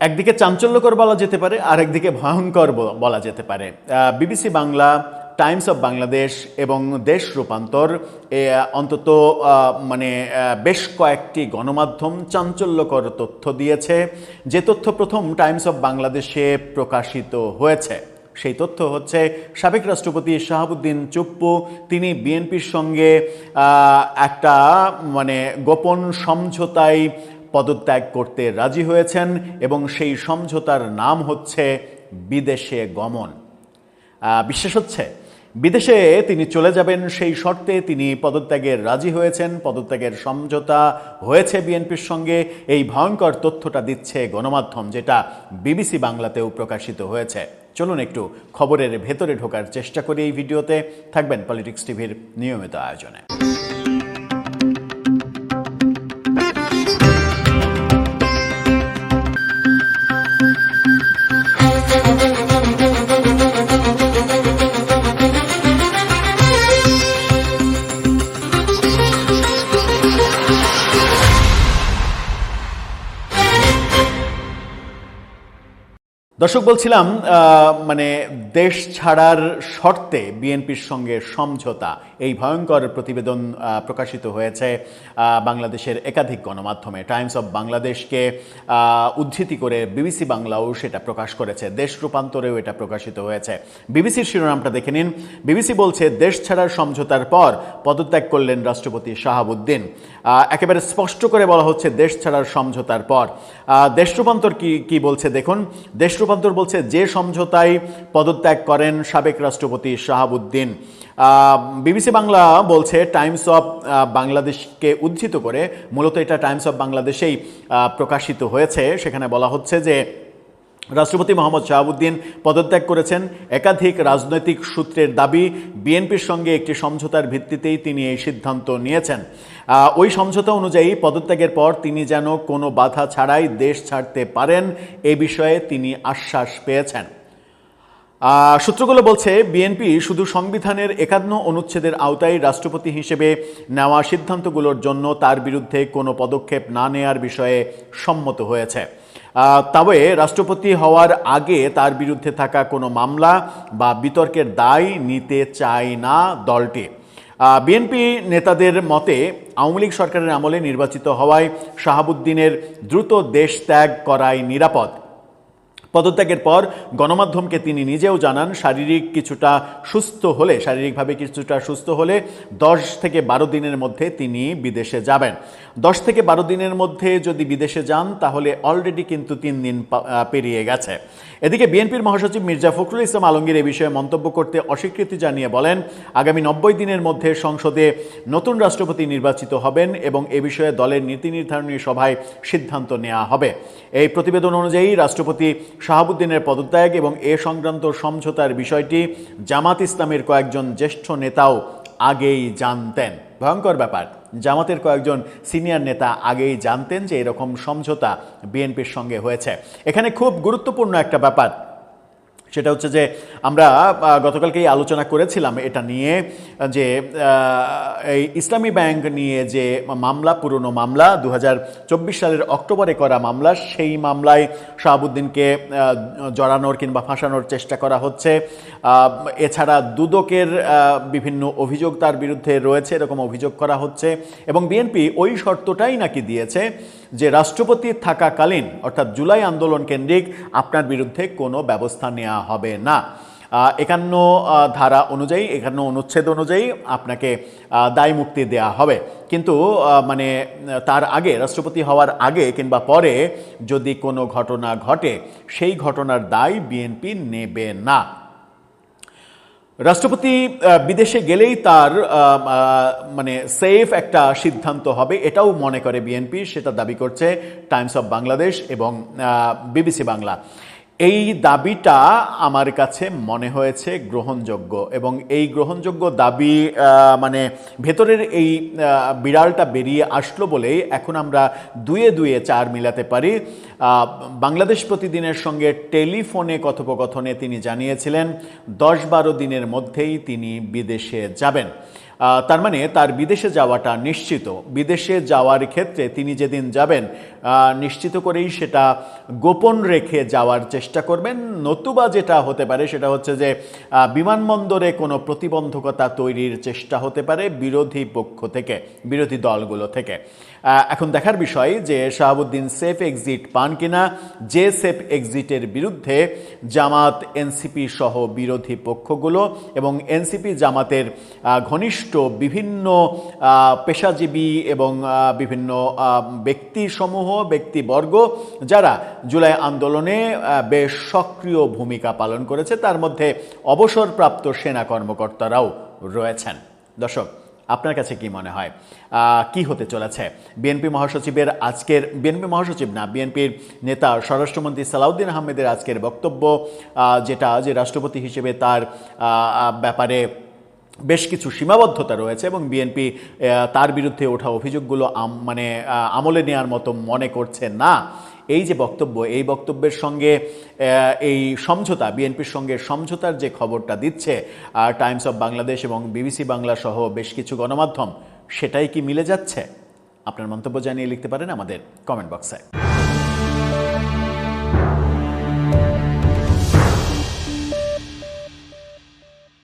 একদিকে চাঞ্চল্যকর বলা যেতে পারে, আর একদিকে ভয়ঙ্কর বলা যেতে পারে। BBC Bangla, Times of Bangladesh এবং দেশ রূপান্তর অন্তত বেশ কয়েকটি গণমাধ্যম চাঞ্চল্যকর তথ্য দিয়েছে। যে তথ্য প্রথম টাইমস অফ বাংলাদেশে প্রকাশিত হয়েছে সেই তথ্য হচ্ছে সাবেক রাষ্ট্রপতি শাহাবুদ্দিন চুপ্পু তিনি বিএনপির সঙ্গে একটা গোপন সমঝোতায় পদত্যাগ করতে রাজি হয়েছেন এবং সেই সমঝোতার নাম হচ্ছে বিদেশে গমন। বিশ্বাস হচ্ছে বিদেশে তিনি চলে যাবেন সেই শর্তে তিনি পদত্যাগের রাজি হয়েছেন, পদত্যাগের সমঝোতা হয়েছে বিএনপির সঙ্গে। এই ভয়ঙ্কর তথ্যটা দিচ্ছে গণমাধ্যম, যেটা বিবিসি বাংলাতেও প্রকাশিত হয়েছে। চলুন একটু খবরের ভেতরে ঢোকার চেষ্টা করি এই ভিডিওতে। থাকবেন পলিটিক্স টিভির নিয়মিত আয়োজনে। দর্শক, বলছিলাম দেশ ছাড়ার শর্তে বিএনপির সঙ্গে সমঝোতা, এই ভয়ঙ্কর প্রতিবেদন প্রকাশিত হয়েছে বাংলাদেশের একাধিক গণমাধ্যমে। টাইমস অফ বাংলাদেশকে উদ্ধৃতি করে বিবিসি বাংলাও সেটা প্রকাশ করেছে, দেশ রূপান্তরেও এটা প্রকাশিত হয়েছে। বিবিসির শিরোনামটা দেখে নিন। বিবিসি বলছে, দেশ ছাড়ার সমঝোতার পর পদত্যাগ করলেন রাষ্ট্রপতি শাহাবুদ্দিন। একেবারে স্পষ্ট করে বলা হচ্ছে দেশ ছাড়ার সমঝোতার পর। দেশ রূপান্তর কি বলছে দেখুন। দেশ রূপান্তর বলছে, যে সমঝোতায় পদত্যাগ করেন সাবেক রাষ্ট্রপতি শাহাবুদ্দিন। বিবিসি বাংলা বলছে, টাইমস অফ বাংলাদেশকে উদ্ধৃত করে, মূলত এটা টাইমস অফ বাংলাদেশেই প্রকাশিত হয়েছে। সেখানে বলা হচ্ছে যে রাষ্ট্রপতি মোহাম্মদ শাহাবুদ্দিন পদত্যাগ করেছেন। একাধিক রাজনৈতিক সূত্রের দাবি, বিএনপির সঙ্গে একটি সমঝোতার ভিত্তিতেই তিনি এই সিদ্ধান্ত নিয়েছেন। ওই সমঝোতা অনুযায়ী পদত্যাগের পর তিনি যেন কোনো বাধা ছাড়াই দেশ ছাড়তে পারেন এ বিষয়ে তিনি আশ্বাস পেয়েছেন। সূত্রগুলো বলছে, বিএনপি শুধু সংবিধানের ৫১ অনুচ্ছেদের আওতায় রাষ্ট্রপতি হিসেবে নেওয়া সিদ্ধান্তগুলোর জন্য তার বিরুদ্ধে কোনো পদক্ষেপ না নেয়ার বিষয়ে সম্মত হয়েছে। তবে রাষ্ট্রপতি হওয়ার আগে তার বিরুদ্ধে থাকা কোনো মামলা বা বিতর্কের দায় নিতে চায় না দলটি। বিএনপি নেতাদের মতে, আওয়ামী লীগ সরকারের আমলে নির্বাচিত হওয়ায় শাহাবুদ্দিনের দ্রুত দেশ ত্যাগ করাই নিরাপদ। পদত্যাগের পর গণমাধ্যমকে তিনি নিজেও জানান, শারীরিকভাবে কিছুটা সুস্থ হলে 10 থেকে 12 দিনের মধ্যে তিনি বিদেশে যাবেন। 10 থেকে 12 দিনের মধ্যে যদি বিদেশে যান তাহলে অলরেডি কিন্তু 3 দিন পেরিয়ে গেছে। এদিকে বিএনপির মহাসচিব মির্জা ফখরুল ইসলাম আলমগীর এ বিষয়ে মন্তব্য করতে অস্বীকৃতি জানিয়ে বলেন, আগামী 90 দিনের মধ্যে সংসদে নতুন রাষ্ট্রপতি নির্বাচিত হবেন এবং এ বিষয়ে দলের নীতি নির্ধারণী সভায় সিদ্ধান্ত নেওয়া হবে। এই প্রতিবেদন অনুযায়ী রাষ্ট্রপতি শাহাবুদ্দিনের পদত্যাগ এবং এ সংক্রান্ত সমঝোতার বিষয়টি জামাত ইসলামের কয়েকজন জ্যেষ্ঠ নেতাও আগেই জানতেন। ভয়ঙ্কর ব্যাপার, জামাতের কয়েকজন সিনিয়র নেতা আগেই জানতেন যে এরকম সমঝোতা বিএনপির সঙ্গে হয়েছে। এখানে খুব গুরুত্বপূর্ণ একটা ব্যাপার, সেটা হচ্ছে যে আমরা গতকালকেই আলোচনা করেছিলাম এটা নিয়ে, যে এই ইসলামী ব্যাংক নিয়ে যে মামলা, পুরনো মামলা 2024 সালের অক্টোবরে করা মামলা, সেই মামলায় শাহাবুদ্দিনকে জড়ানোর কিংবা ফাঁসানোর চেষ্টা করা হচ্ছে। এছাড়া দুদকের বিভিন্ন অভিযোগ তার বিরুদ্ধে রয়েছে, এরকম অভিযোগ করা হচ্ছে। এবং বিএনপি ওই শর্তটাই নাকি দিয়েছে যে রাষ্ট্রপতি থাকাকালীন, অর্থাৎ জুলাই আন্দোলন কেন্দ্রিক, আপনার বিরুদ্ধে কোনো ব্যবস্থা নেওয়া হবে না। 51 ধারা অনুযায়ী, 51 অনুচ্ছেদ অনুযায়ী আপনাকে দায় মুক্তি দেয়া হবে। কিন্তু তার আগে, রাষ্ট্রপতি হওয়ার আগে কিংবা পরে যদি কোনো ঘটনা ঘটে, সেই ঘটনার দায় বিএনপি নেবে না। রাষ্ট্রপতি বিদেশে গেলেই তার সেফ একটা সিদ্ধান্ত হবে, এটাও মনে করে বিএনপি, সেটা দাবি করছে টাইমস অফ বাংলাদেশ এবং বিবিসি বাংলা। এই দাবিটা আমার কাছে মনে হয়েছে গ্রহণযোগ্য, এবং এই গ্রহণযোগ্য দাবি ভেতরের এই বিড়ালটা বেরিয়ে আসলো বলেই এখন আমরা দুয়ে দুয়ে চার মিলাতে পারি। বাংলাদেশ প্রতিদিনের সঙ্গে টেলিফোনে কথোপকথনে তিনি জানিয়েছিলেন 10-12 দিনের মধ্যেই তিনি বিদেশে যাবেন। তার মানে তার বিদেশে যাওয়াটা নিশ্চিত। বিদেশে যাওয়ার ক্ষেত্রে তিনি যেদিন যাবেন নিশ্চিত করেই সেটা গোপন রেখে যাওয়ার চেষ্টা করবেন, নতুবা যেটা হতে পারে সেটা হচ্ছে যে বিমানবন্দরে কোনো প্রতিবন্ধকতা তৈরির চেষ্টা হতে পারে বিরোধী পক্ষ থেকে, বিরোধী দলগুলো থেকে। এখন দেখার বিষয় যে শাহাবুদ্দিন সেফ এক্সিট পান কিনা। যে সেফ এক্সিটের বিরুদ্ধে জামাত, এনসিপি সহ বিরোধী পক্ষগুলো এবং এনসিপি জামাতের ঘনিষ্ঠ বিভিন্ন পেশাজীবী এবং বিভিন্ন ব্যক্তিসমূহ, ব্যক্তিবর্গ যারা জুলাই আন্দোলনে বেশ সক্রিয় ভূমিকা পালন করেছে, তার মধ্যে অবসরপ্রাপ্ত সেনা কর্মকর্তারাও রয়েছেন। দর্শক, আপনার কাছে কি মনে হয় কি হতে চলেছে? বিএনপি মহাসচিবের আজকের, বিএনপি মহাসচিব না, বিএনপির নেতা স্বরাষ্ট্রমন্ত্রী সালাউদ্দিন আহমেদের আজকের বক্তব্য, যেটা যে রাষ্ট্রপতি হিসেবে তার ব্যাপারে বেশ কিছু সীমাবদ্ধতা রয়েছে এবং বিএনপি তার বিরুদ্ধে ওঠা অভিযোগগুলো আমলে নেওয়ার মতো মনে করছে না। এই যে বক্তব্য, এই বক্তব্যের সঙ্গে এই সমঝোতা, বিএনপির সঙ্গে সমঝোতার যে খবরটা দিচ্ছে টাইমস অফ বাংলাদেশ এবং বিবিসি বাংলা সহ বেশ কিছু গণমাধ্যম, সেটাই কি মিলে যাচ্ছে? আপনার মন্তব্য জানিয়ে লিখতে পারেন আমাদের কমেন্ট বক্সে।